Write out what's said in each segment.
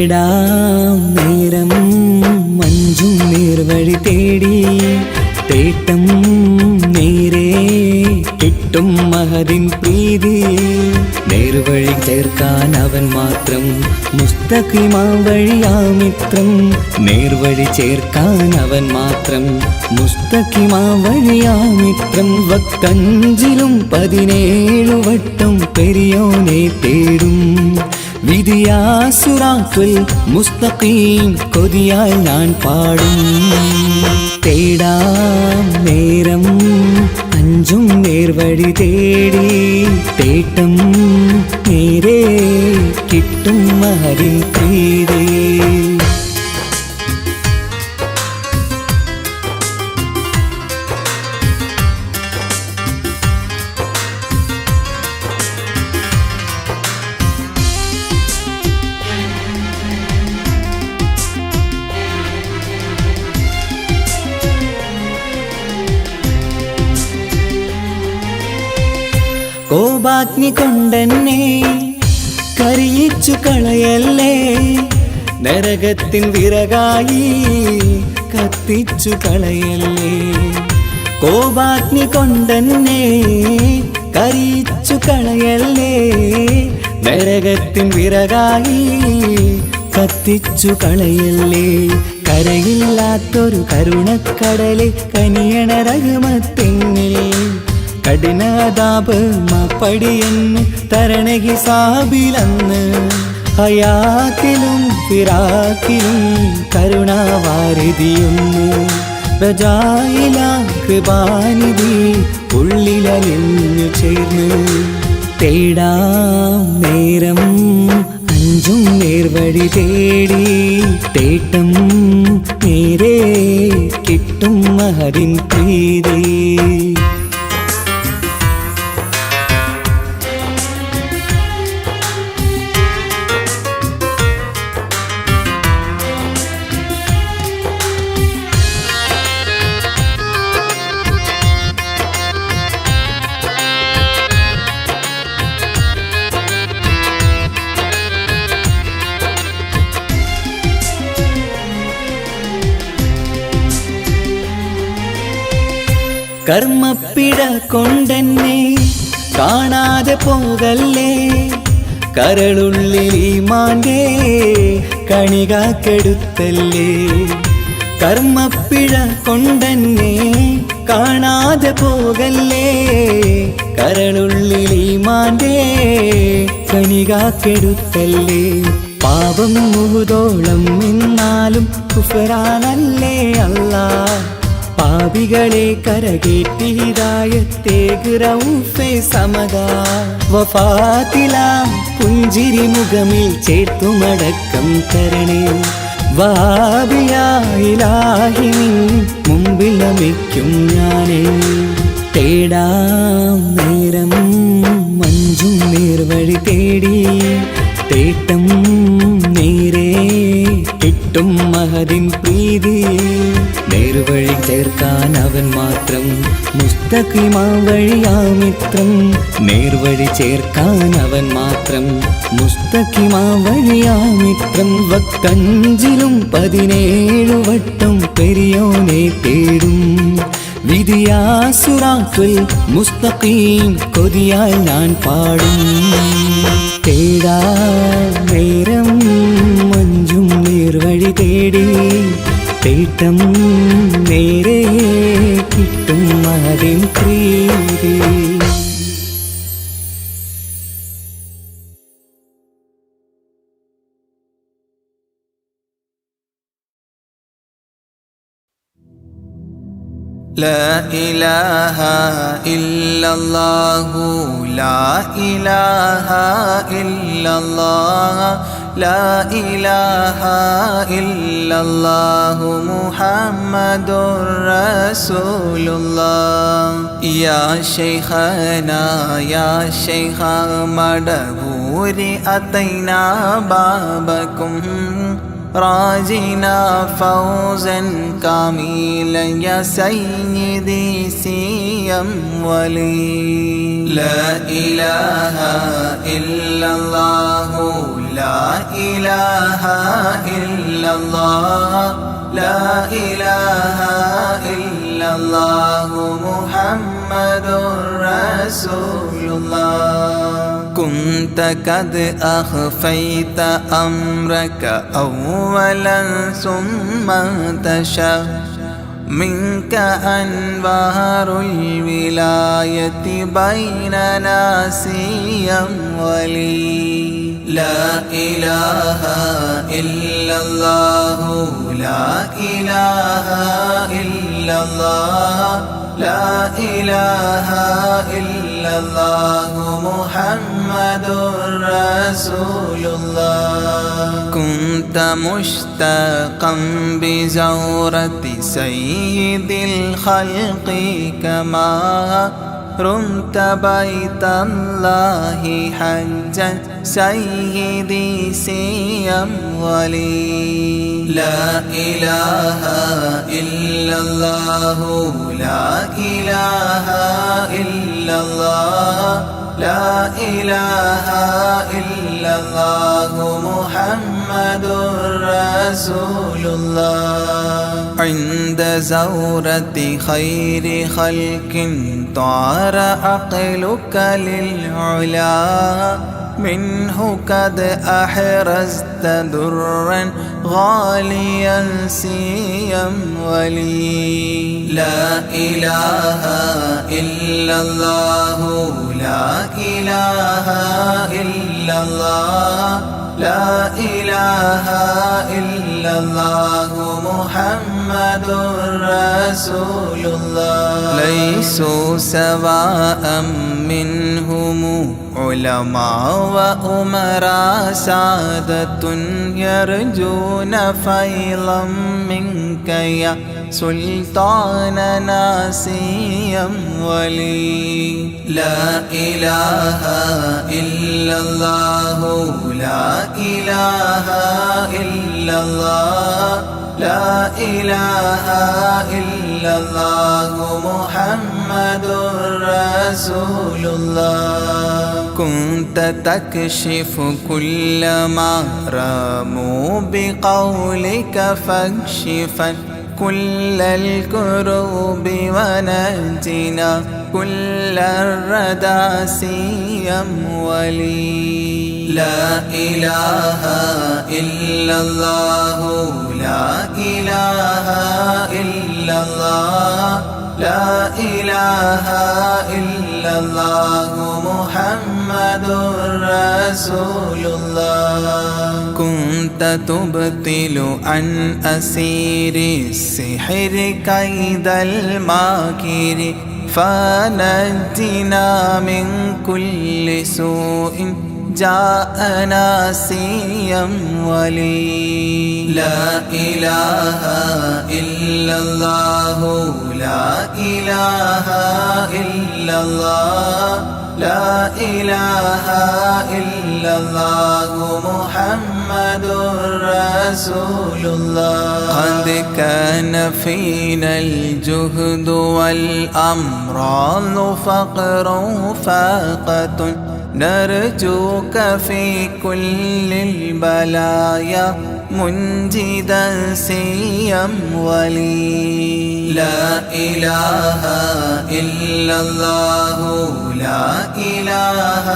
തേടാം നേരം മഞ്ചും നേർവഴി തേടി തേട്ടം നേരെ കിട്ടും മഹദിൻ പ്രീതി നേർവഴി ചേർക്കാൻ അവൻ മാത്രം മുസ്തഖിമാ വഴിയാ മിത്രം നേർവഴി ചേർക്കാൻ അവൻ മാത്രം മുസ്തഖിമാ വഴിയാ മിത്രം വക്തഞ്ചിലും 17 വട്ടം പെരിയോനെ തേടും വിധിയാ സിറാത്തുൽ മുസ്തഖീം കൊതിയാൽ ഞാൻ പാടും തേടാം നേരം അഞ്ചും നേർവഴി തേടി തേട്ടം നേരെ കിട്ടും മഹദിൻ പ്രീതി കോപാഗ്നി കൊണ്ടെന്നെ കരിയിച്ചു കളയല്ലേ നരകത്തിൻ വിറകായി കത്തിച്ചു കളയല്ലേ കോപാഗ്നി കൊണ്ടെന്നെ കരിയിച്ചു കളയല്ലേ നരകത്തിൻ വിറകായി കത്തിച്ചു കളയല്ലേ കരയില്ലാത്തൊരു കരുണക്കടലെ കനിയണ റഹ്മത്തിന്നിൽ കഠിനാദാബ് മാപ്പടിയെന്ന് തരണ ഹിസാബിലന്ന് ഹയാത്തിലും ഫിറാക്കിലും കരുണാവാരിതിയൊന്ന് പ്രജായിലാക്ക് ബാനിധി ഉള്ളിലലിഞ്ഞു ചേർന്ന് തേടാം നേരം അഞ്ചും നേർവഴി തേടി തേട്ടം നേരെ കിട്ടും മഹദിൻ പ്രീതി കർമ്മപ്പിഴ കൊണ്ടെന്നെ കാണാതെ പോകല്ലേ കരളുള്ളിൽ ഈമാന്റെ കണികാക്കെടുത്തല്ലേ കർമ്മപ്പിഴ കൊണ്ടെന്നെ കാണാതെ പോകല്ലേ കരളുള്ളിൽ ഈമാന്റെ കണികാക്കെടുത്തല്ലേ പാപം മുഴുതോളം എന്നാലും കുഫ്റാനല്ലേ അല്ലാഹ് പാപികളെ കരകേറ്റി ഹിദായത്തേക് റഊഫേ സമദാ വഫാത്തിലാം പുഞ്ചിരി മുഖമിൽ ചേർത്തുമടക്കം തരണേ വഹാബിയാ ഇലാഹി നിൻ മുമ്പിൽ നമിക്കും ഞാനേ തേടാം നേരം മഞ്ചും നേർവഴി തേടി തേട്ടം നേരെ കിട്ടും മഹദിൻ പ്രീതി നേർവഴി ചേർക്കാൻ അവൻ മാത്രം മുസ്തഖിമാ വഴിയാ മിത്രം നേർവഴി ചേർക്കാൻ അവൻ മാത്രം മുസ്തഖിമാ വഴിയാ മിത്രം വക്തഞ്ചിലും 17 വട്ടം പെരിയോനെ തേടും വിധിയാ സിറാത്തുൽ മുസ്തഖീം കൊതിയാൽ ഞാൻ പാടും തേടാ നേരം മഞ്ചും നേർവഴി തേടി തേട്ടം നേരെ കിട്ടും മഹദിൻ പ്രീതി لا إله إلا الله لا إله إلا الله لا إله إلا الله محمد رسول الله يا شيخنا يا شيخ مدبور أتينا بابكم راجنا فوزا كاملا يا سيدي سيم ولي لا إله إلا الله لا إله إلا الله لا إله إلا الله محمد رسول الله كنت قد أخفيت أمرك أولا ثم انتشر منك أنوار الولاية بيننا سيا ولي لا إله إلا الله لا إله إلا الله لا إله إلا الله محمد رسول الله كنت مشتاقا بزورة سيد الخلق كما رمت بيت الله حجا سيدي سيم ولي لا إله إلا الله لا إله إلا الله لا إله إلا الله محمد رسول الله عند زورة خير خلق طار عقلك للعلا منه قد أحرزت درا غاليا سيا ولي لا إله إلا الله لا إله إلا الله لا إله إلا الله محمد رسول الله ليسوا سواء منهم علماء وأمراء سادة يرجون فيضا منك يا سلطان ناسيا ولي لا إله إلا الله لا إله إلا الله لا إله إلا الله محمد رسول الله كنت تكشف كل ما راموا بقولك فاكشفا كل الكروب ونجنا كل الردى سيا ولي لا إله إلا الله لا إله إلا الله لا إله إلا الله محمد رسول الله كنت تبطل عن أسير السحر كيد الماكر فنجنا من كل سوء جاءنا سيا ولي لا إله إلا الله لا إله إلا الله لا إله إلا الله محمد رسول الله قد كان فينا الجهد والأمراض فقر فاقة نرجوك في كل البلايا منجدا سيا ولي لا إله إلا الله لا إله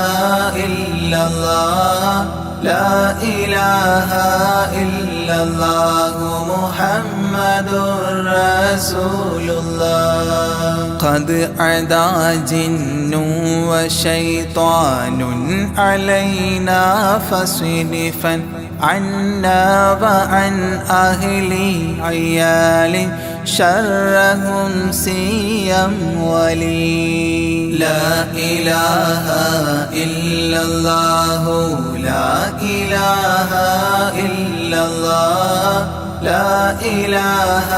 إلا الله لا إله إلا الله محمد رسول الله قد عدا جن وشيطان علينا فاصرفا عنا وعن أهل عيال شرهم سيا ولي لا إله إلا الله لا إله إلا الله لا إله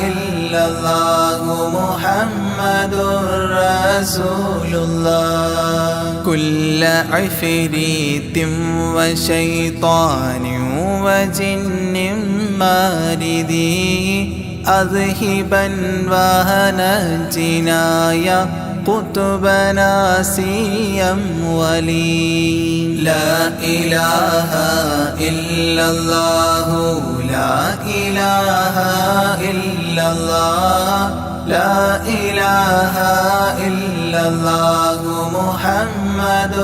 إلا الله محمد رسول الله كل عفريت وشيطان وجن ماردي أذهبا ونجنا يا قطبنا سيم ولي لا إله إلا الله لا إله إلا الله لا إله إلا الله محمد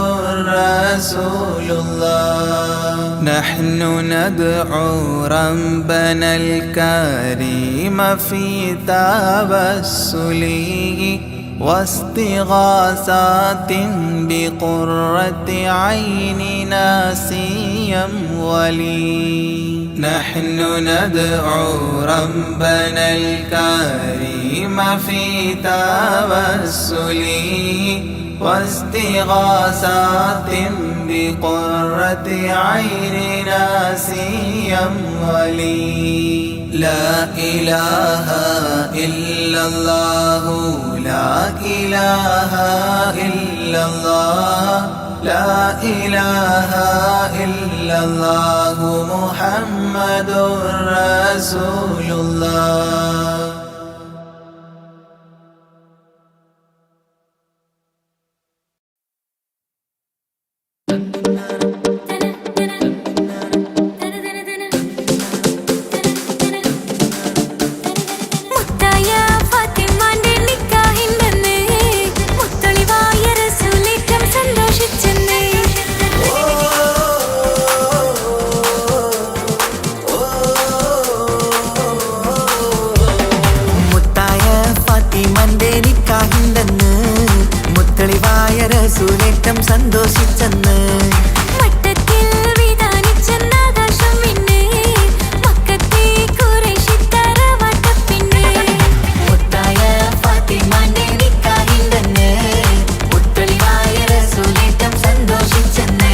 رسول الله نحن ندعو ربنا الكريم في توسله واستغاثات بقرة عيننا سيم ولي نحن ندعو ربنا الكريم في توسله واستغاثات بقرة عيننا سيم ولي لا إله إلا الله لا إله إلا الله لا إله إلا الله محمد رسول الله റസൂലേറ്റം സന്തോഷിച്ചെന്ന് മട്ടത്തിൽ വിധാനിച്ചെന്നാകാശം പിന്നെ മക്കത്തെ ഖുറൈശിത്തറ വട്ടപ്പിന്നെ മുത്തായ ഫാത്തിമാന്റെ നിക്കാഹിണ്ടെന്ന് മുത്തളിവായ റസൂലേറ്റം സന്തോഷിച്ചെന്ന്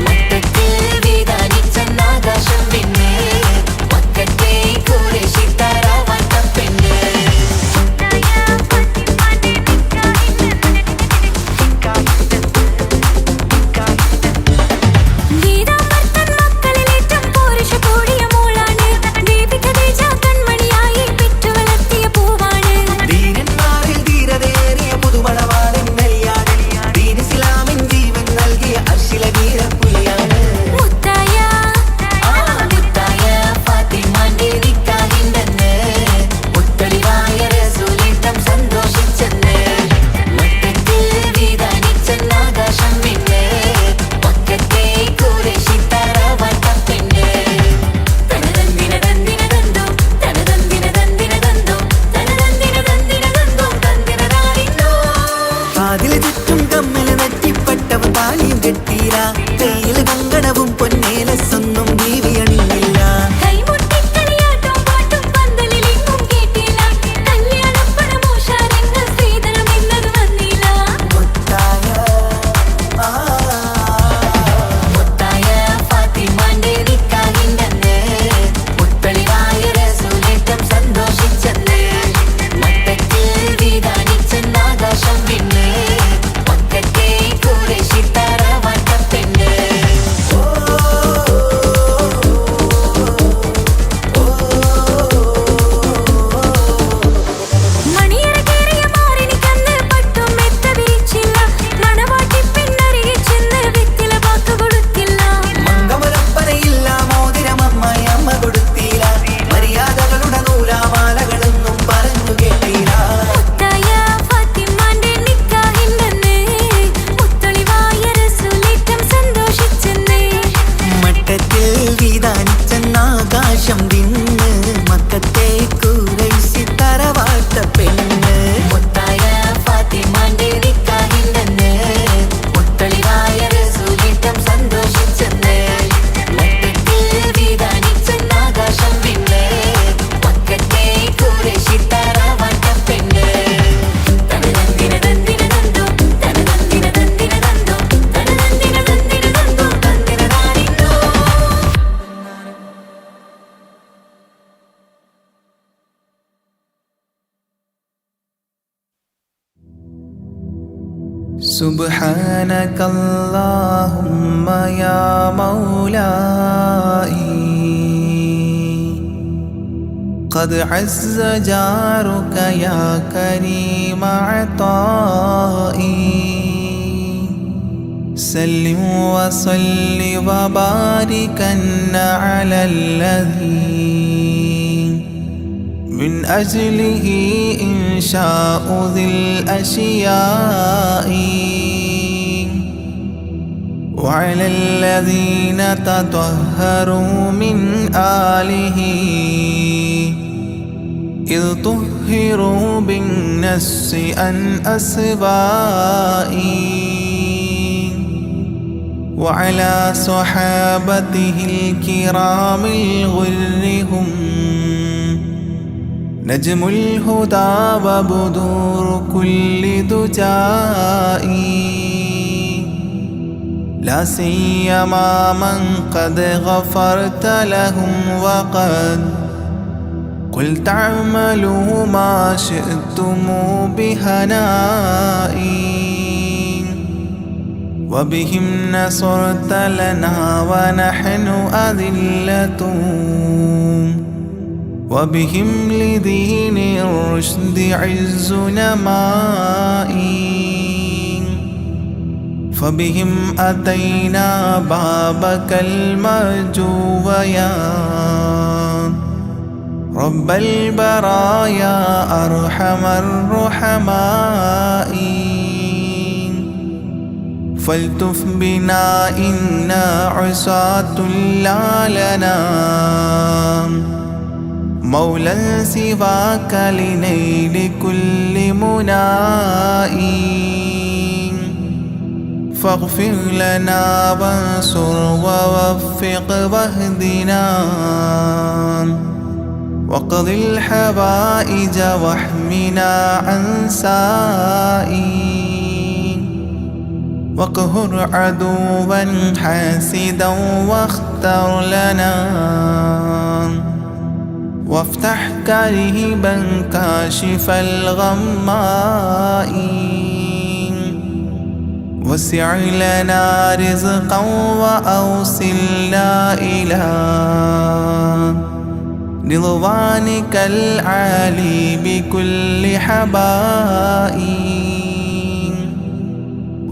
മട്ടത്തിൽ വിധാനിച്ചെന്നാകാശം പിന്നെ മക്കത്തെ ഖുറൈശിത്തറ വട്ടപ്പിന്നെ سبحانك اللهم يا مولاي قد عز جارك يا كريم عطاء سلم وصل وباركن على الذي من أجله إنشاء ذي الأشياء وعلى الذين تطهروا من آله إذ طهروا بالنس عن أسبائي وعلى صحابته الكرام الغر هم نجم الهدى وبدور كل دجائي لا سيما من قد غفرت لهم وقد قلت اعملوا ما شئتم بهنائي وبهم نصرت لنا ونحن أذلة وبهم لدين الرشد عز نمائي فبهم أتينا بابك المرجو يا رب البرايا أرحم الرحماء فالتف بنا إنا عصاة لا لنا مولى سواك لنيل كل منائي فاغفر لنا وانصر ووفق واهدنا وقض الحوائج واحمنا عن سائي واقهر عدوا حاسدا واختر لنا وافتح كريبا كاشف الغماء وسع لنا رزقا وأوصلنا إلى رضوانك العالي بكل حبائي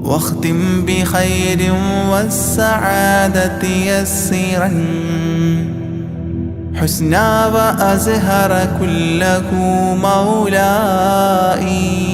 واختم بخير والسعادة يسرا حسنا وأزهر كله مولائي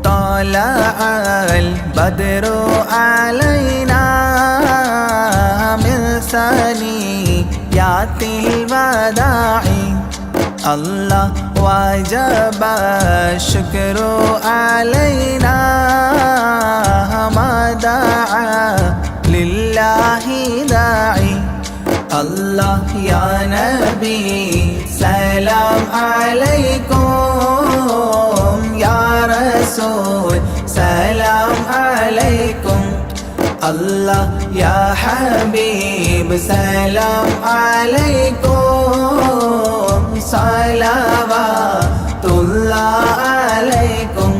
طلع البدر علينا من ثنيات الوداع الله وجب الشكر علينا ما دعا لله داعي الله يا نبي سلام عليكم يا رسول سلام عليكم الله يا حبيب سلام عليكم صلوات الله عليكم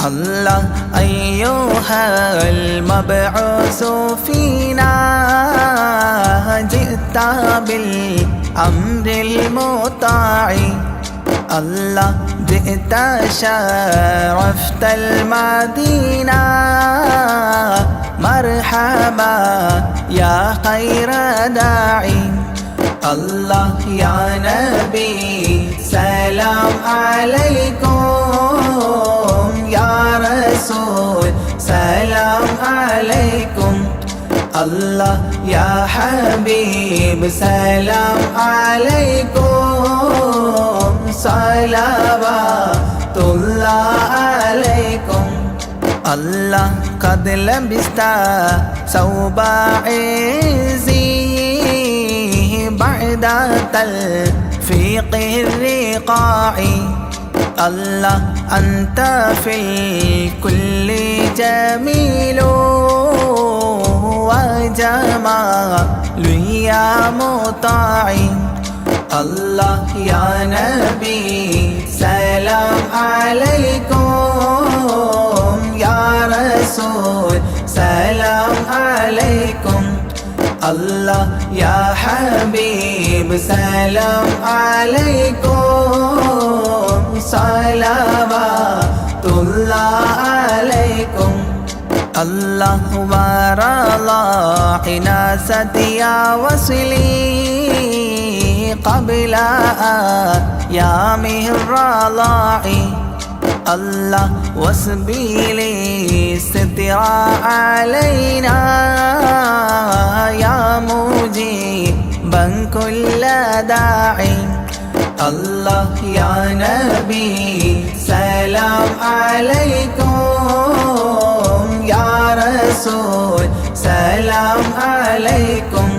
الله أيها المبعوث فينا جئت بالأمر المطاع الله جئت شرفت المدينة مرحبا يا خير داعي الله يا نبي سلام عليكم يا رسول سلام عليكم الله يا حبيب سلام عليكم صلوات الله عليكم الله قد لبست ثوب عزي بعد تلفيق الرقاع الله أنت في الكل جميل وجمال يا مطاع الله يا نبي سلام عليكم يا رسول سلام عليكم الله يا حبيب سلام عليكم صلوات الله عليكم الله ورضى حناست يا وصلي قبل أيامه الرضاع الله وسبيلي ستر علينا يا مجيبا كل داعي الله يا نبي سلام عليكم يا رسول سلام عليكم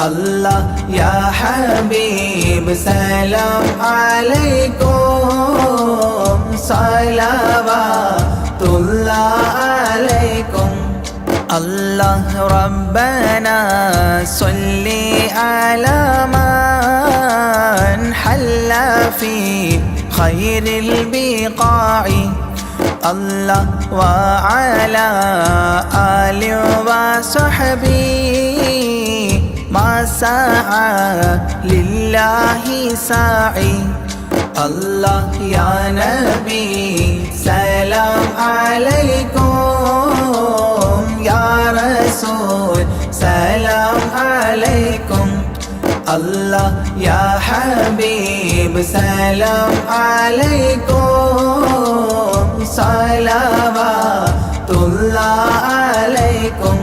الله يا حبيب سلام عليكم صلوات الله عليكم الله ربنا صل على من حل في خير البقاع الله وعلى آله وصحبه ما سعى لله ساعي الله يا نبي سلام عليكم يا رسول سلام عليكم الله يا حبيب سلام عليكم صلوات الله عليكم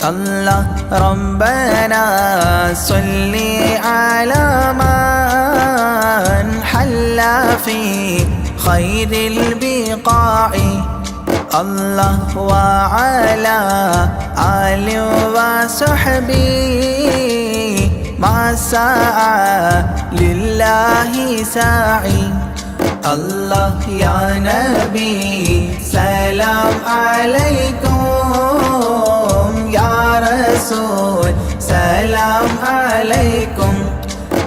الله ربنا صل على من حل في خير البقاع الله وعلى آله وصحبه ما سعى لله ساعي الله يا نبي سلام عليكم يا رسول سلام عليكم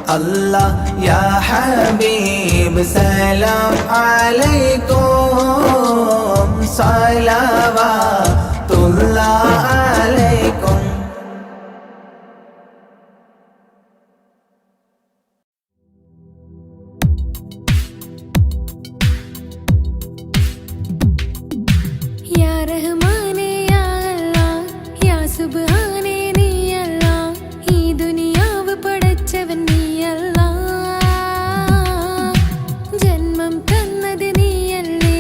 الله يا حبيب سلام عليكم صلوات الله عليكم या रहमाने या अल्लाह या सुब्हाने നീ അല്ലാഹ് ഈ ദുനിയാവ് പടച്ചവൻ നീ അല്ലാഹ് ജന്മം തന്നത് നീയല്ലേ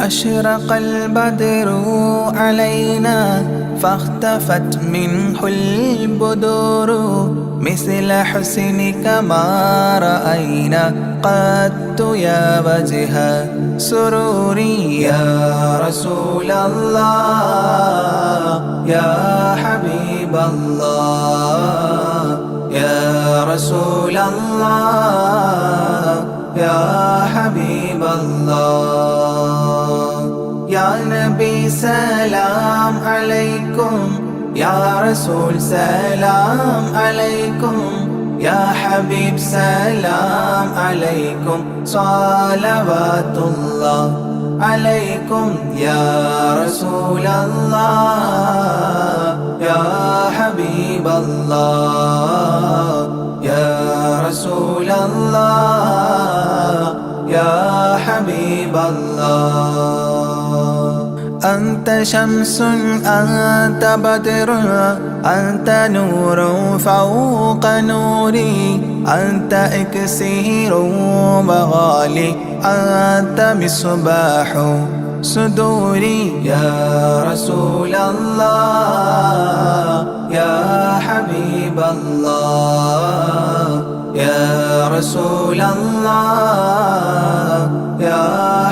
أشرق البدر علينا فاختفت منه البدور مثل حسنك ما رأينا قد يا وجه سروري يا رسول الله يا حبيب الله يا رسول الله يا حبيب الله يا نبي سلام عليكم يا رسول سلام عليكم يا حبيب سلام عليكم صلوات الله عليكم يا رسول الله يا حبيب الله يا رسول الله يا حبيب الله أنت شمس أنت بدر أنت نور فوق نوري أنت إكسير وغالي أنت مصباح صدوري يا رسول الله يا حبيب الله يا رسول الله يا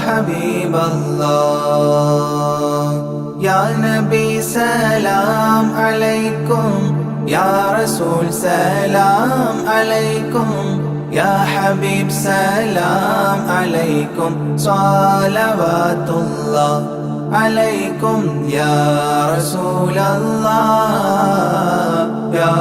حبيب الله يا نبي سلام عليكم يا رسول سلام عليكم يا حبيب سلام عليكم صلوات الله عليكم يا رسول الله يا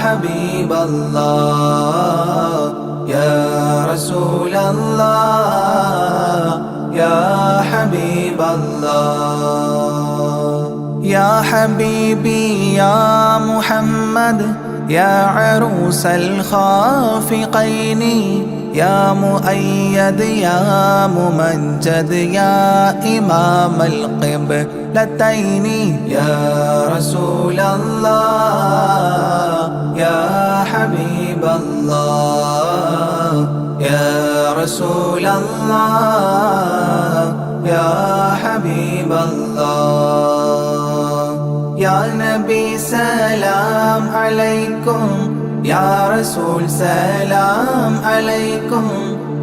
حبيب الله يا رسول الله يا حبيب الله يا حبيبي يا محمد يا عروس الخافقين يا مؤيد يا ممجد يا إمام القبلتين يا رسول الله يا حبيب الله يا رسول الله يا حبيب الله يا نبي سلام عليكم يا رسول سلام عليكم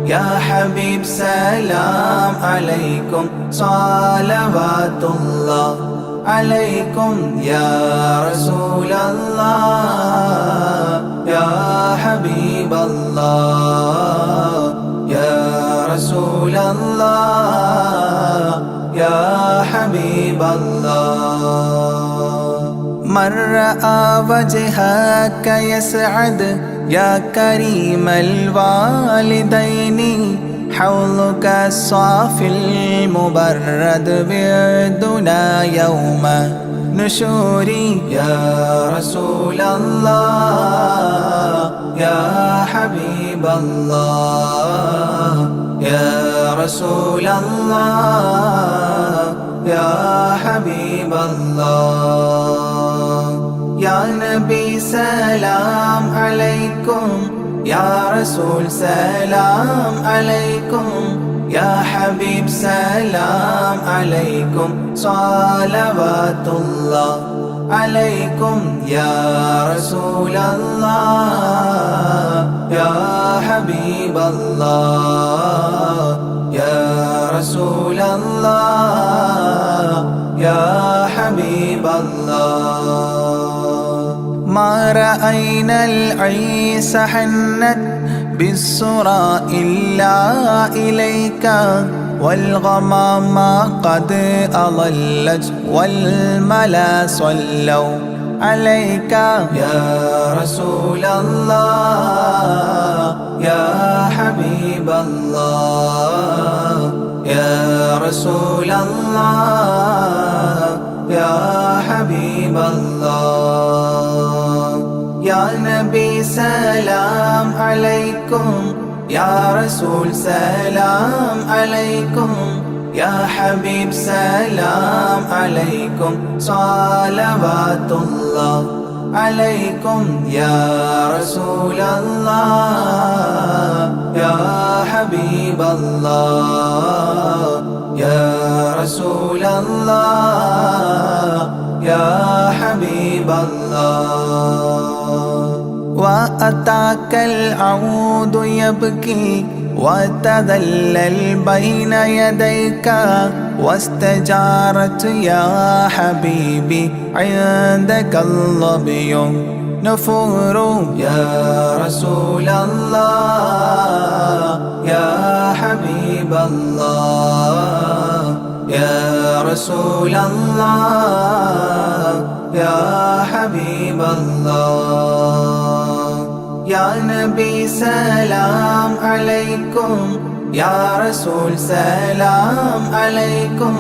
يا حبيب سلام عليكم صلوات الله عليكم يا رسول الله يا حبيب الله يا رسول الله يا حبيب الله من رأى وجهك يسعد يا كريم الوالدين حوضك الصافي المبرد بيدنا يوم نشوري يا رسول الله يا حبيب الله يا رسول الله يا حبيب الله يا نبي سلام عليكم يا رسول سلام عليكم يا حبيب سلام عليكم صلوات الله عليكم يا رسول الله يا حبيب الله يا رسول الله يا حبيب الله ما رأينا العيس حنت بالسرى إلا إليك والغمام قد أضلت والملا صلوا عليك يا رسول الله يا حبيب الله يا رسول الله يا حبيب الله يا نبي سلام عليكم يا رسول سلام عليكم يا حبيب سلام عليكم صلوات الله عليكم يا رسول الله يا حبيب الله يا الله يا حبيب الله وأتاك العود يبكي وتذلل بين يديك واستجارت يا حبيبي عندك اللبي نفور يا رسول الله يا حبيب الله يا رسول الله يا حبيب الله يا نبي سلام عليكم يا رسول سلام عليكم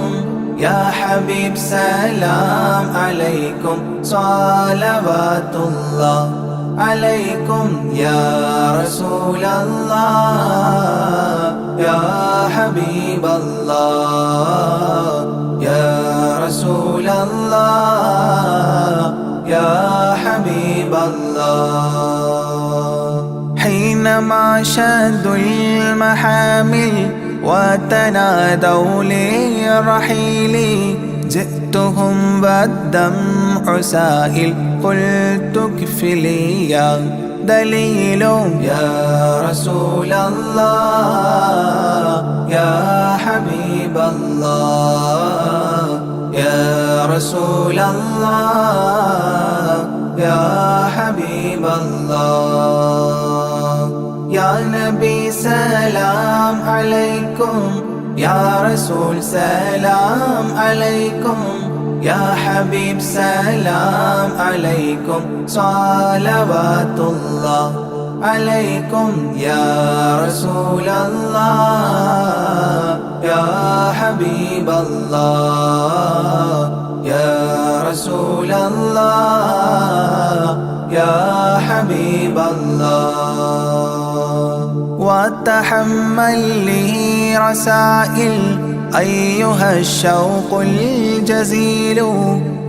يا حبيب سلام عليكم صلوات الله عليكم يا رسول الله يا حبيب الله يا رسول الله يا حبيب الله حينما شدوا المحامل وتنادوا لرحيلي جئتهم والدمع سائل قلت كفلي يا دليل يا رسول الله يا حبيب الله يا رسول الله يا حبيب الله يا نبي سلام عليكم يا رسول سلام عليكم يا حبيب سلام عليكم صلوات الله عليكم يا رسول الله يا حبيب الله يا رسول الله يا حبيب الله وتحمل لي رسائل أيها الشوق الجزيل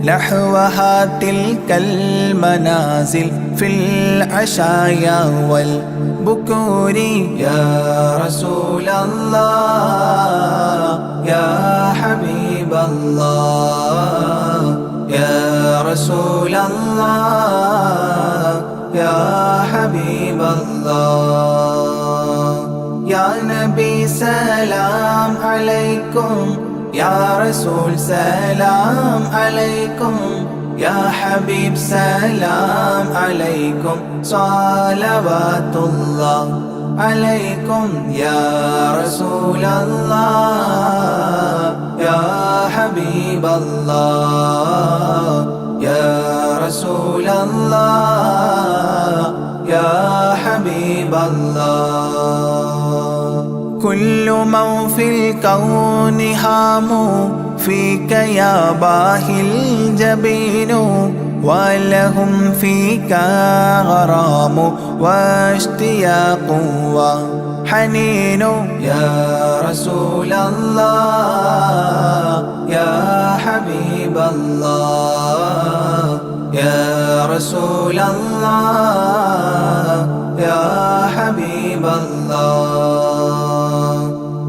نحوها تلك المنازل في العشايا والبكور يا رسول الله يا حبيب الله يا رسول الله يا حبيب الله يا نبي سلام عليكم يا رسول سلام عليكم يا حبيب سلام عليكم صلوات الله عليكم يا رسول الله يا حبيب الله يا رسول الله يا حبيب الله كل من في الكون هام فيك يا باهي الجبين ولهم فيك غرام واشتياق وحنين يا رسول الله يا حبيب الله يا رسول الله يا حبيب الله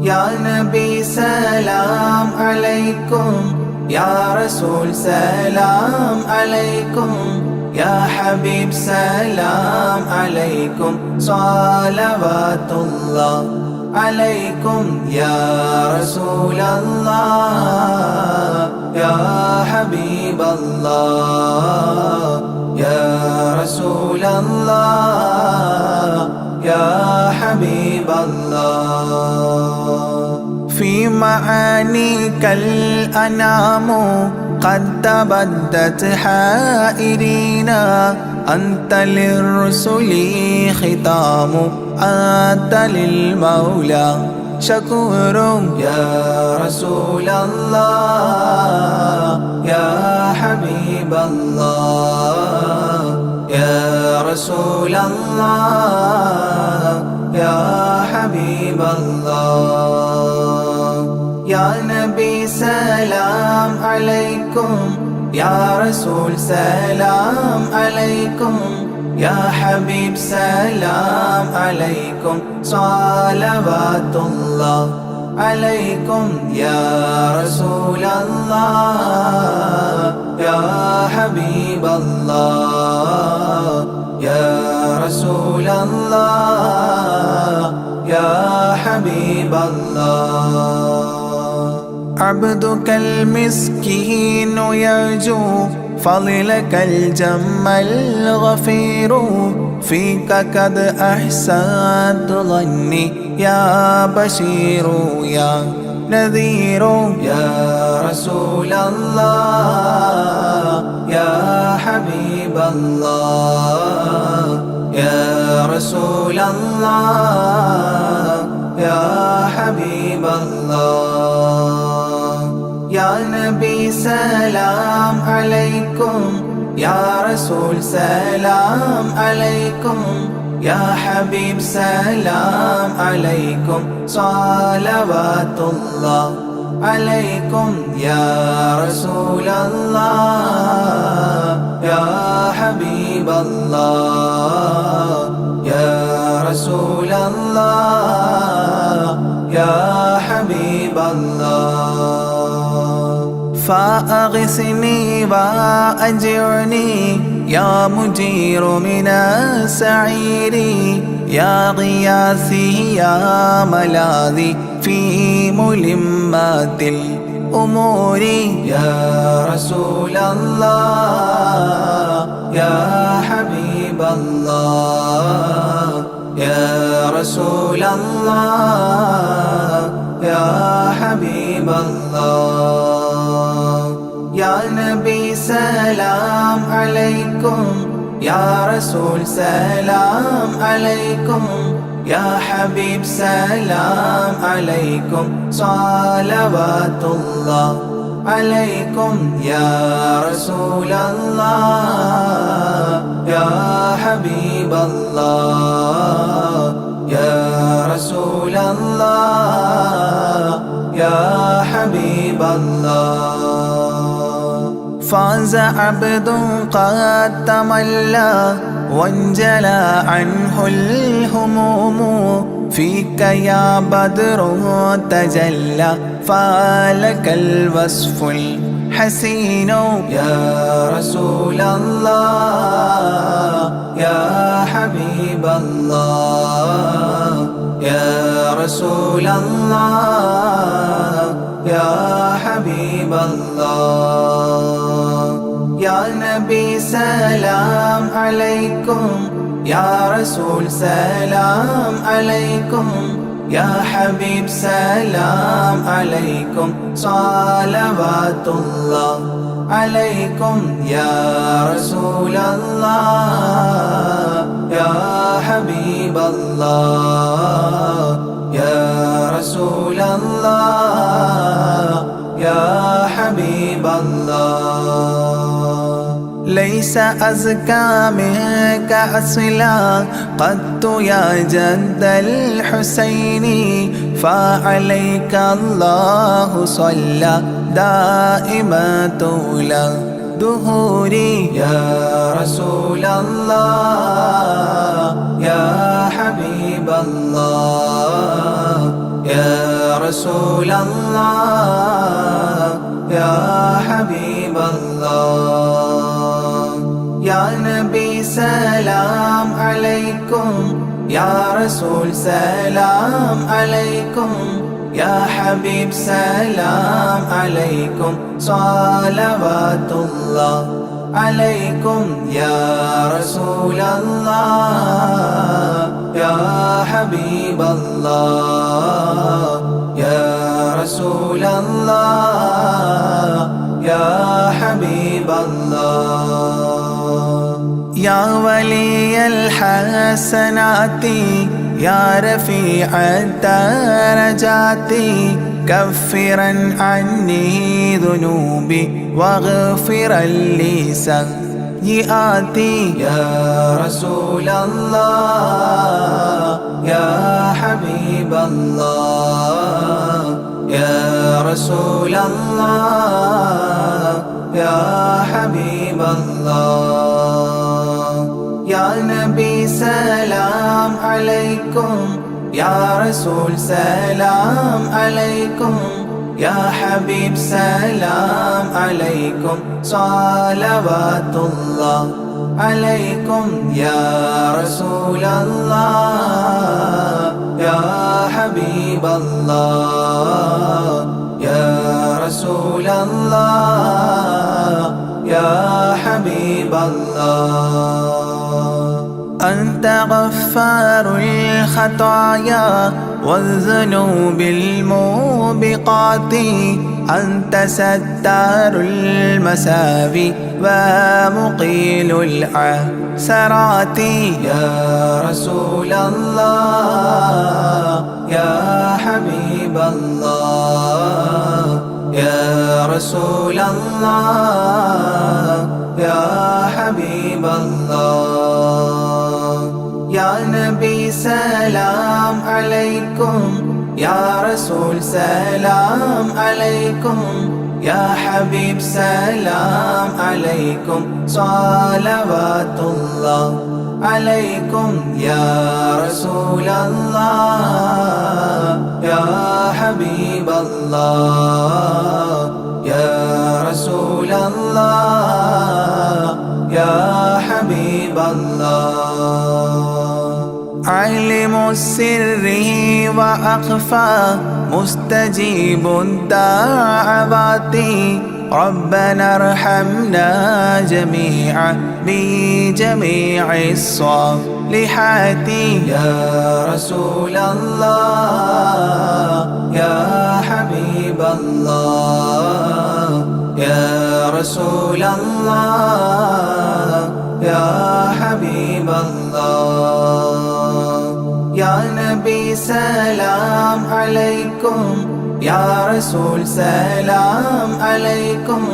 يا نبي سلام عليكم يا رسول سلام عليكم يا حبيب سلام عليكم صلوات الله عليكم يا رسول الله يا حبيب الله يا رسول الله يا حبيب الله في معانيك الأنام قد تبدت حائرين أنت للرسل ختام أنت للمولى شكور يا رسول الله يا حبيب الله يا رسول الله يا حبيب الله يا نبي سلام عليكم يا رسول سلام عليكم يا حبيب سلام عليكم صلوات الله عليكم يا رسول الله يا حبيب الله يا رسول الله يا حبيب الله عبدك المسكين يرجو فضلك الجم الغفير فيك قد أحسنت ظني يا بشير يا نذير يا رسول الله يا حبيب الله يا رسول الله يا حبيب الله يا نبي سلام عليكم يا رسول سلام عليكم يا حبيب سلام عليكم صلوات الله عليكم يا رسول الله يا حبيب الله يا رسول الله يا حبيب الله فأغثني وأجرني يا مجير من السعير يا غياثي يا ملاذي في ملمات الأمور يا رسول الله يا حبيب الله يا رسول الله يا حبيب الله يا نبي سلام عليكم يا رسول سلام عليكم يا حبيب سلام عليكم صلوات الله عليكم يا رسول الله يا حبيب الله يا رسول الله يا حبيب الله فاز عبد قد تملى وانجلى عنه الهموم فيك يا بدر تجلى فلك الوصف الحسين يا رسول الله يا حبيب الله يا رسول الله يا حبيب الله يا نبي سلام عليكم يا رسول سلام عليكم يا حبيب سلام عليكم صلوات الله عليكم يا رسول الله يا حبيب الله يا رسول الله يا حبيب الله ليس أزكى منك أصلا قط يا جد الحسين فعليك الله صلى دائما طول دهوري يا رسول الله يا حبيب الله يا رسول الله يا حبيب الله يا نبي سلام عليكم يا رسول سلام عليكم يا حبيب سلام عليكم صلوات الله عليكم يا رسول الله يا حبيب الله يا رسول الله يا حبيب الله يا ولي الحسنات يا رفيع الدرجات كفرا عني ذنوبي واغفرا لي سيئاتي يا رسول الله يا حبيب الله يا رسول الله يا حبيب الله يا نبي سلام عليكم يا رسول سلام عليكم يا حبيب سلام عليكم صلوات الله عليكم يا رسول الله يا حبيب الله يا رسول الله يا حبيب الله أنت غفار الخطايا والذنوب الموبقات أنت ستار المساوي ومقيل العثرات يا رسول الله يا حبيب الله يا رسول الله يا حبيب الله يا نبي سلام عليكم يا رسول سلام عليكم يا حبيب سلام عليكم صلوات الله عليكم يا رسول الله يا حبيب الله يا رسول الله يا حبيب الله علم السر وأخفى مستجيب الدعوات ربنا ارحمنا جميعا بجميع الصالحات يا رسول الله يا حبيب الله يا رسول الله يا حبيب الله يا نبي سلام عليكم يا رسول سلام عليكم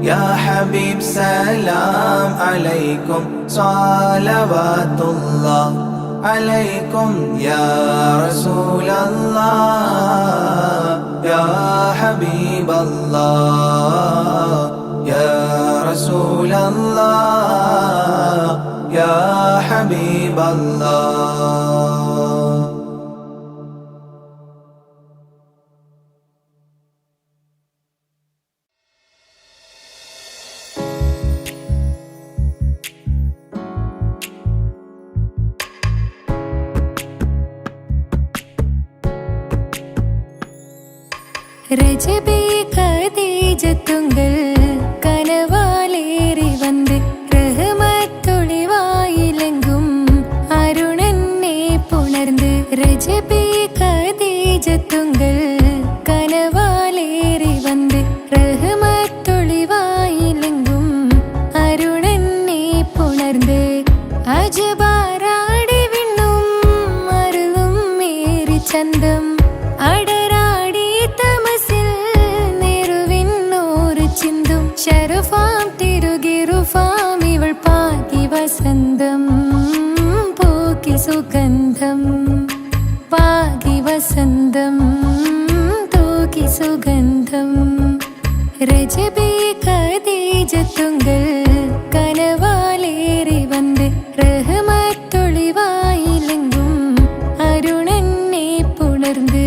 يا حبيب سلام عليكم صلوات الله عليكم يا رسول الله يا حبيب الله يا رسول الله يا حبيب الله രജബേ ഖദീജത്തുങ്കൾ കനവാലേറി വന്ന് റഹ്മത്തൊളിവായിലെങ്കും അരുണനെ പുണർന്ന് രജബേ ഖദീജത്തുങ്കൾ കനവാലേറി വന്ന് റഹ്മത്തൊളിവായിലെങ്കും അരുണനെ പുണർന്ന് അജബാറാടി വിണ്ണും അരുളും മേരി ചന്തം അടരാടി തമസിൽ നെരുവിന്നോറ് ചിന്തും ശരഫാം തിരുകിറുഫാം ഇവൾ പാകി വസന്തം പോക്കി സുഗന്ധം പാകി വസന്തം തൂക്കി സുഗന്ധം രജബേ ഖദീജത്തുങ്കൾ കനവാലേറി വന്ന് റഹ്മത്തൊളിവായിലെങ്കും അരുണനെ പുണർന്ന്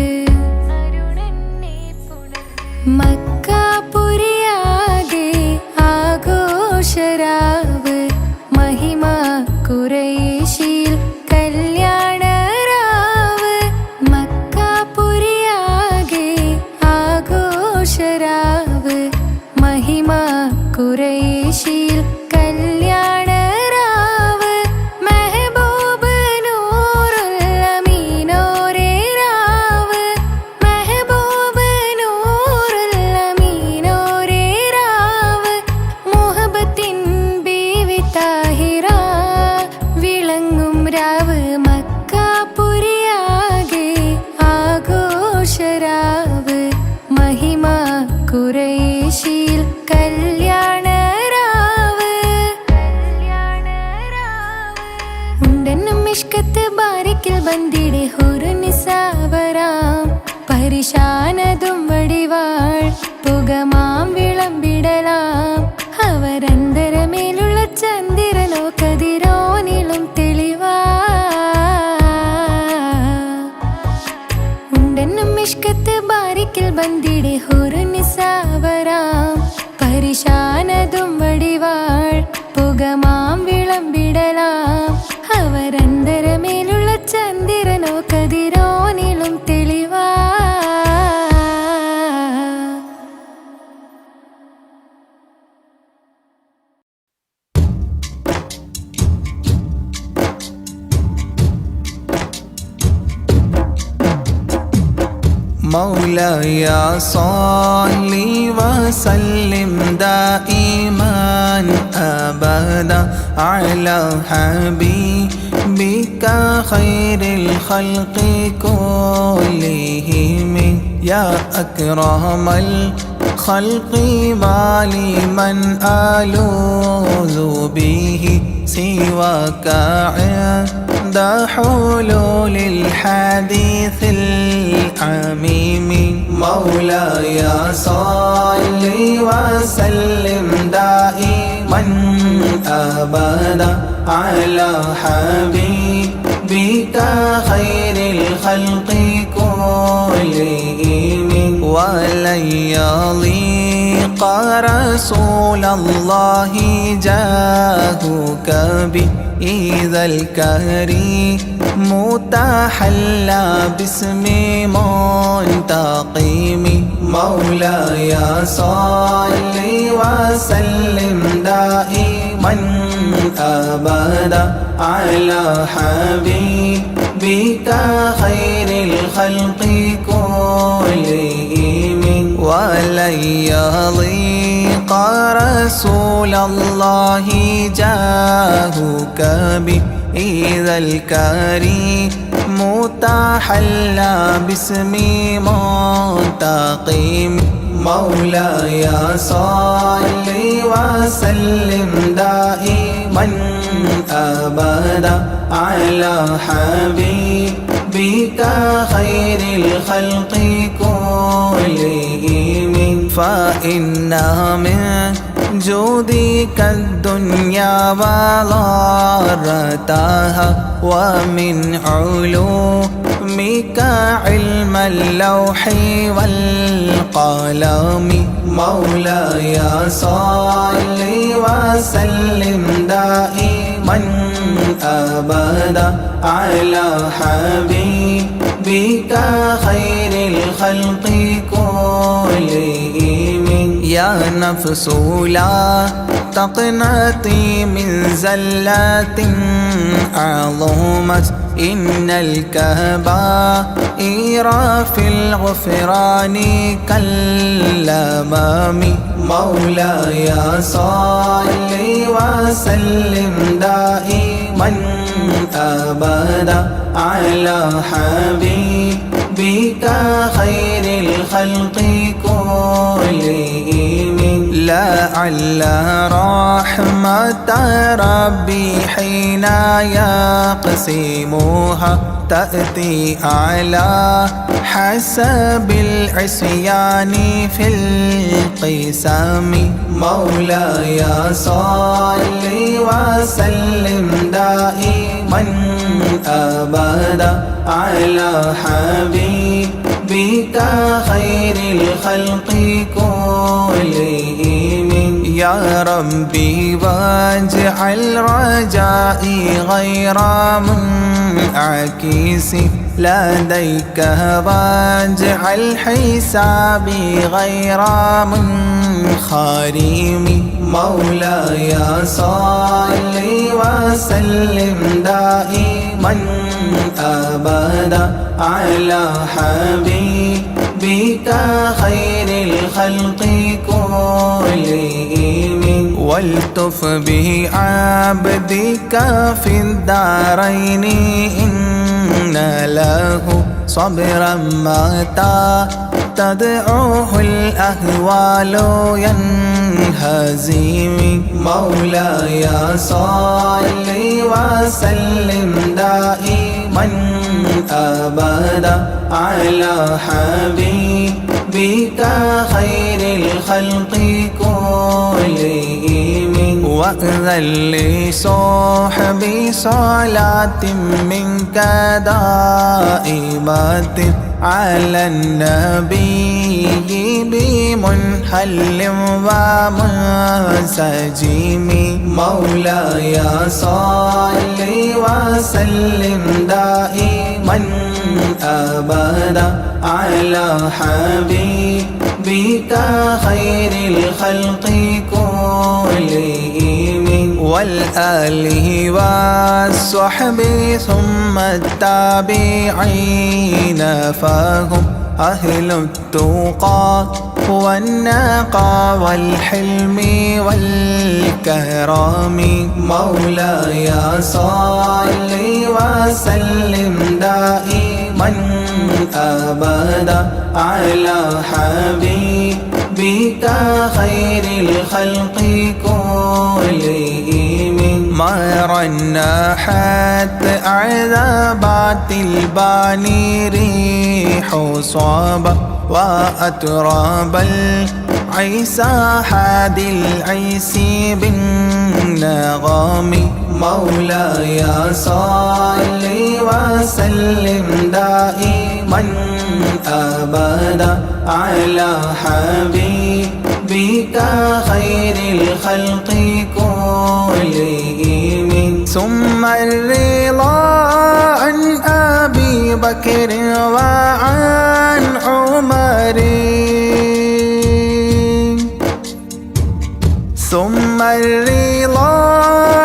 മക്കാപുരിയാകെ ആഘോഷരാവ് മഹിമ ഖുറൈശിൽ കല്യാണരാവ് മക്കാപുരിയാകെ ആഘോഷരാവ് മഹിമ ഖുറൈശിൽ കല്യാണരാവ് മെഹബൂബ് നൂറുൽ അമീനോരേ രാവ് മെഹബൂബ് നൂറുൽ അമീനോരേ രാവ് മുഹബത്തിൻ ബീവി താഹിറ വിളങ്ങും രാവ് മക്കാപുരിയാകെ ആഘോഷരാവ് മഹിമ ഖുറൈശിൽ കല്യാണരാവ് ഉണ്ടെന്നും ഇഷ്കത്ത് ബാരിക്കിൽ ബന്ദിടെ ഹുറുനിസാവരാം പരിശാനതും വടിവാൾ പുകമാം വിളമ്പിടലാം അവരന്തരമേലുള്ള ചന്ദ്രനോ കതിരോനിലും തെളിവാ ഉണ്ടെന്നും ഇഷ്കത്ത് ബാരിക്കൽ ബന്ദിടെ ഹുറുനിസാവരാം പരിശാനതും വടിവാൾ പുകമാം വിളമ്പിടലാം അവരന്തരമേലുള്ള ചന്ദ്രനോ കതിരോനിലും തെളിവാ مولاي صل وسلم دائما أبدا على حبيبك خير الخلق كلهم يا أكرم الخلق ولمن ألوذ به سواك عند حلول الحديث العميم مولاي صل وسلم دائما أبدا على حبيبك خير الخلق كلهم ولن يضيق رسول الله جاهك بإذا الكريم متحلى باسم منتقم مولاي صل وسلم دائما أبدا على حبيبك خير الخلق كلهم ولن يضيق رسول الله جاهك بإذا الكريم متحلى باسم منتقم مولاي صل وسلم دائما أبدا على حبيبك خير الخلق كلهم فإن من جودك الدنيا وضارتها ومن علومك علم اللوح والقلم مولاي صل وسلم دائما أبدا على حبيبك خير الخلق كلهم يا نفس لا تقنطي من زلات عظمت إن الكبائر في الغفران كالأمام مولاي صل وسلم دائما أبدا على حبيبك خير الخلق كلهم لعل رحمة ربي حين يقسمها تأتي على حسب العصيان في القسم مولاي صل وسلم دائما أبدا على حبيبك خير الخلق كلهم يا ربي واجعل رجائي غير منعكس لديك واجعل حسابي غير منخرم مولاي صل وسلم دائما أبدا على حبيبك خير الخلق كلهم والتف بعبدك في الدارين إن له صبرا متى تدعوه الأهوال ينهزم مولاي صل وسلم دائما أبدا على حبيبك خير الخلق كلهم وأذن لصحبي صلاة منك دائمة على النبي بمنحل ومنسجم مولاي صل وسلم دائما أبدا على حبيبك خير الخلق كلهم والآله والصحب ثم التابعين فهم أهل التقى والنقى والحلم والكرم مولاي صل وسلم دائما أبدا على حبيبك خير الخلق كلهم مرنحت عذابات الباني ريح صابة وأتراب العيسى حاد العيس بالنغم مولاي صل وسلم دائما أبدا على حبيبك خير الخلق كلهم ثم الرضا عن أبي بكر وعن عمر ثم الرضا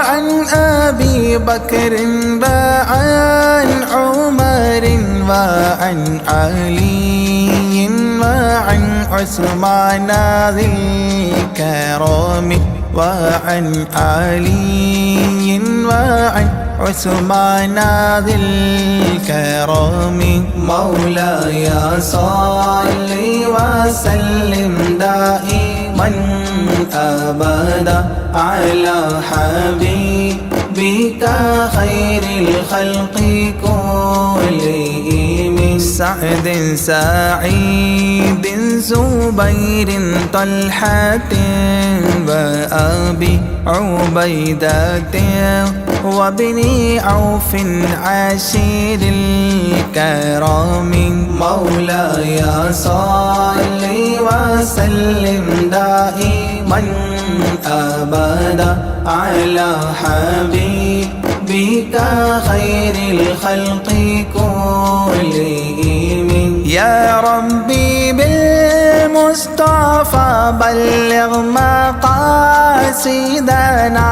عن أبي بكر وعن عمر وعن علي وعن عثمان ذي الكرم وعن علي وعن عثمان ذي الكرم مولاي صل وسلم دائما أبدا على حبيبك خير الخلق كلهم سعد سعيد زبير طلحة وأبي عبيدة وابن عوف عشير الكرام مولاي صل وسلم دائما أبدا على حبيبك خير الخلق كلهم يا ربي بالمصطفى بلغ مقاصدنا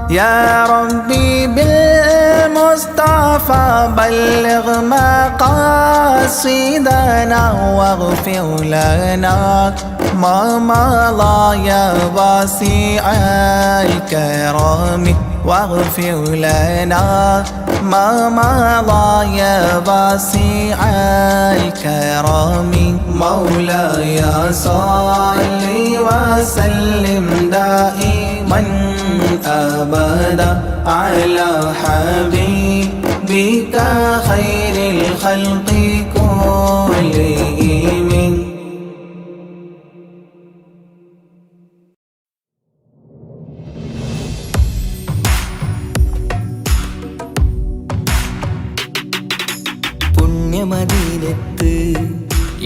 يا ربي بالمصطفى بلغ مقاصدنا واغفر لنا ما مضى يا واسع الكرم واغفر لنا ما مضى يا واسع الكرم مولاي صل وسلم دائما أبدا على حبيبك خير الخلق كلهم പുണ്യമദീനത്ത്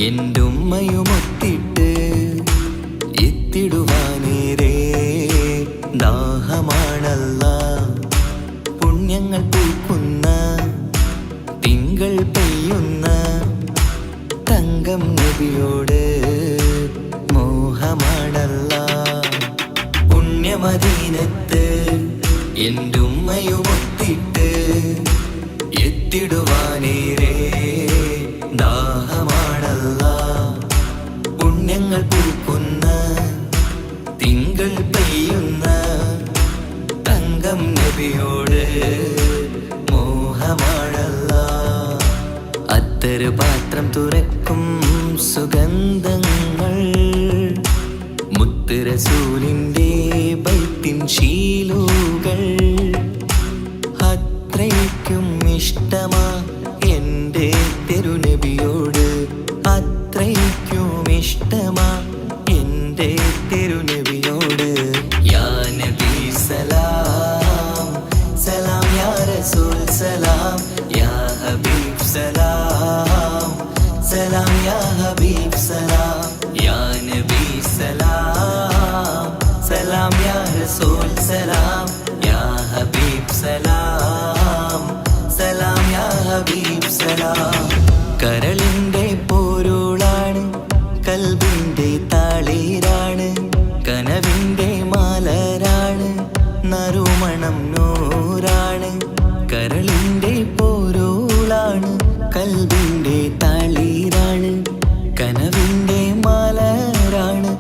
എൻ്റെ ഉമ്മയുമൊത്തിട്ട് എത്തിടുവാനേരേ ദാഹമാണല്ലാ പുണ്യങ്ങൾ പൂക്കുന്ന തിങ്കൾ പെയ്യുന്ന തങ്കം നബിയോട് മോഹമാണല്ലാ പുണ്യമദീനത്ത് എൻ്റെ ഉമ്മയുമൊത്തിട്ട് എത്തിടുവാനേരേ ദാഹമാണല്ലാ പുണ്യങ്ങൾ പൂക്കുന്ന തിങ്കൾ പെയ്യുന്ന തങ്കം നബിയോട് മോഹമാണല്ലാ അത്തറ് പാത്രം തുറക്കും സുഗന്ധങ്ങൾ മുത്ത് റസൂലിൻ്റെ ബൈത്തിൻ ശീലുകൾ അത്രയ്ക്കും ഇഷ്ടമാ എൻ്റെ തിരുനബിയോട് അത്രയ്ക്കും ഇഷ്ടമാ എൻ്റെ തിരുനബിയോട് യാ നബി സലാം സലാം യാ റസൂൽ സലാം ഹബീബ് സലാം. കരളിന്റെ പോരുളാണ്, കൽബിന്റെ താളീരാണ്, കനവിന്റെ മാലരാണ്, നറുമണം നൂറാണ്. കരളിന്റെ പോരുളാണ്, കൽബിന്റെ താളീരാണ്, കനവിന്റെ മാലരാണ്,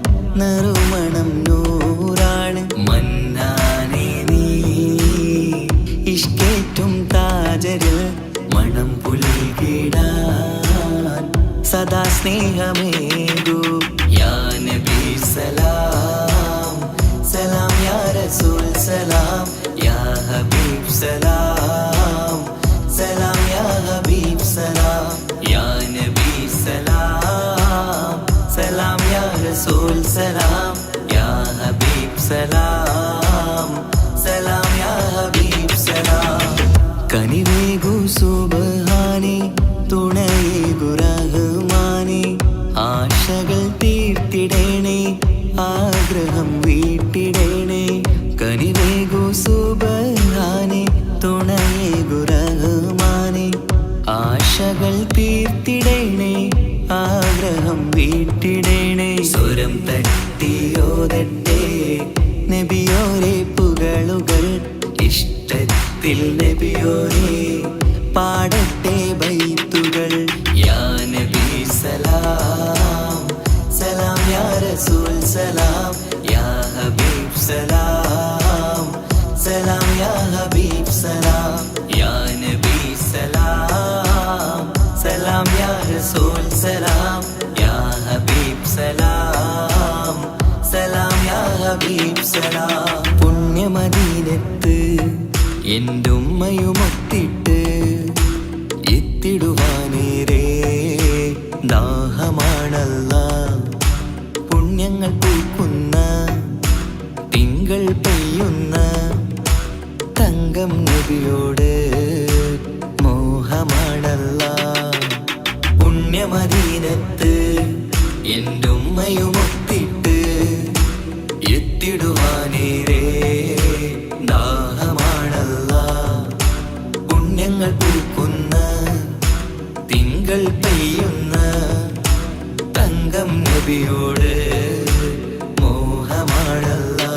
നറുമണം നൂറാണ്. മന്നാനേ നീ ഇഷ്കേറ്റും താജരിൽ മണം പുൽകിടാൻ സദാ സ്നേഹമേകൂ. യാ നബി സലാം സലാം, യാ റസൂൽ സലാം, യാ ഹബീബ് സലാം സലാം, യാ ഹബീബ് സലാം, യാ നബി സലാം സലാം, യാ റസൂൽ സലാം, യാ ഹബീബ് സലാം സലാം, യാ ഹബീബ് സലാം. കനിവേകു സുബ്ഹാനേ, തുണയേകു റഹ്മാനേ, ആശകൾ തീർത്തിടേണേ, ആഗ്രഹം വീട്ടിടേണേ. കനിവേകു സുബ്ഹാനേ, തുണയേകു റഹ്മാനേ, ആശകൾ തീർത്തിടേണേ, ആഗ്രഹം വീട്ടിടേണേ. സ്വരം തട്ടിയോതട്ടെ നബിയോരെ പുകളുകൾ, ഇഷ്ടത്തിൽ നബിയോരെ പാടട്ടെ ബൈത്തുകൾ. യാ നബി സലാം സലാം, യാ റസൂൽ സലാം, യാ ഹബീബ് സലാം സലാം, യാ ഹബീബ് സലാം, യാ നബി സലാം സലാം, യാ റസൂൽ സലാം, യാ ഹബീബ് സലാം സലാം, യാ ഹബീബ് സലാം. പുണ്യമദീനത്ത് എൻ്റെ ഉമ്മയുമൊത്തിട്ട് എത്തിടുവാനേരേ ദാഹമാണല്ലാ. പുണ്യങ്ങൾ പൂക്കുന്ന തിങ്കൾ പെയ്യുന്ന തങ്കം നബിയോട് മോഹമാണല്ലാ. പുണ്യമദീനത്ത് എൻ്റെ ഉമ്മയുമൊത്തിട്ട് എത്തിടുവാനേരേ ദാഹമാണല്ലാ. പുണ്യങ്ങൾ പൂക്കുന്ന തിങ്കൾ പെയ്യുന്ന തങ്കം നബിയോട് മോഹമാണല്ലാ.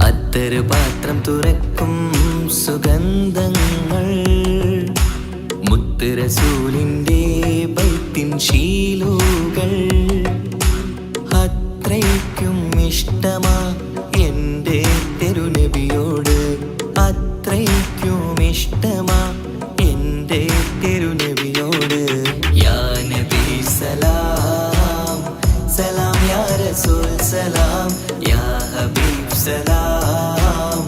അത്തറ് പാത്രം തുറക്കും സുഗന്ധങ്ങൾ, മുത്ത് റസൂലിൻ്റെ ബൈത്തിൻ ശീലുകൾ. അത്രയ്ക്കും ഇഷ്ടമാ എൻ്റെ തിരുനബിയോട്, അത്രയ്ക്കും ഇഷ്ടമാ എൻ്റെ തിരുനബിയോട്. യാ നബി സലാം സലാം, യാ റസൂൽ സലാം, യാ ഹബീബ് സലാം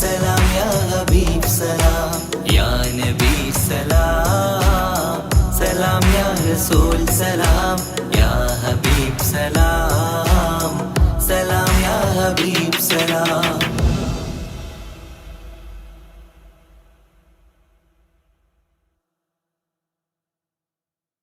സലാം, യാ ഹബീബ് സലാം, യാ നബി സലാം സലാം, യാ റസൂൽ സലാം, യാ ഹബീബ് സലാം സലാം, യാ ഹബീബ് സലാം.